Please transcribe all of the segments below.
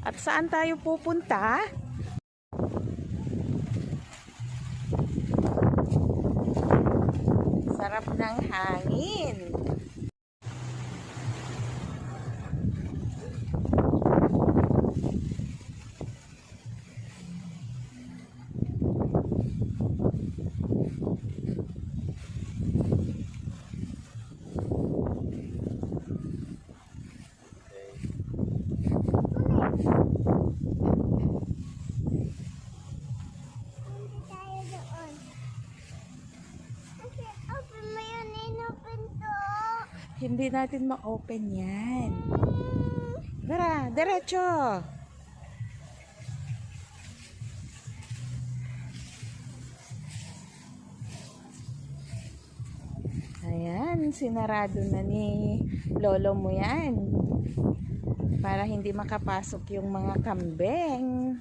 At saan tayo pupunta? Sarap ng hangin. Hindi natin ma-open yan. Tara, diretso. Ayan, sinarado na ni lolo mo yan. Para hindi makapasok yung mga kambing.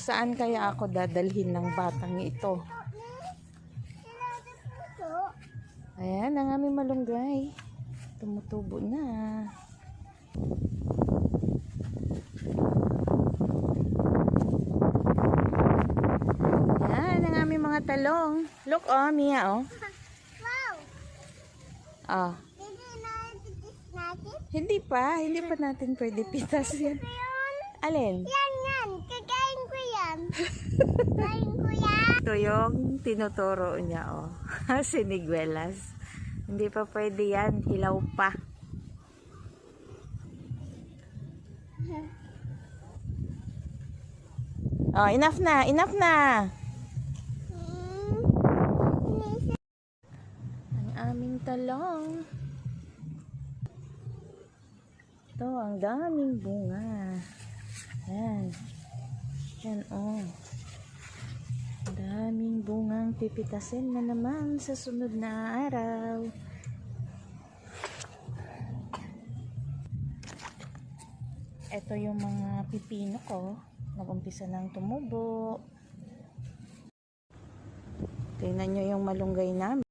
Saan kaya ako dadalhin ng batang ito? Ayan, ang aming malunggay. Tumutubo na. Ayan, ang aming mga talong. Look, oh, Mia, oh. Wow! Oh. Hindi pa natin pwede pitas yan. Alin? Yan. Kakain ko yan. Kakain ko yan. Ito yung tinuturo niya, oh. Siniguelas. Hindi pa pwede yan. Hilaw pa. Oh, enough na. Enough na. Ang aming talong. Ito, ang daming bunga. Yan. Yan, oh. Daming bungang pipitasin na naman sa sunod na araw. Ito yung mga pipino ko. Nag-umpisa ng tumubo. Tingnan nyo yung malunggay namin.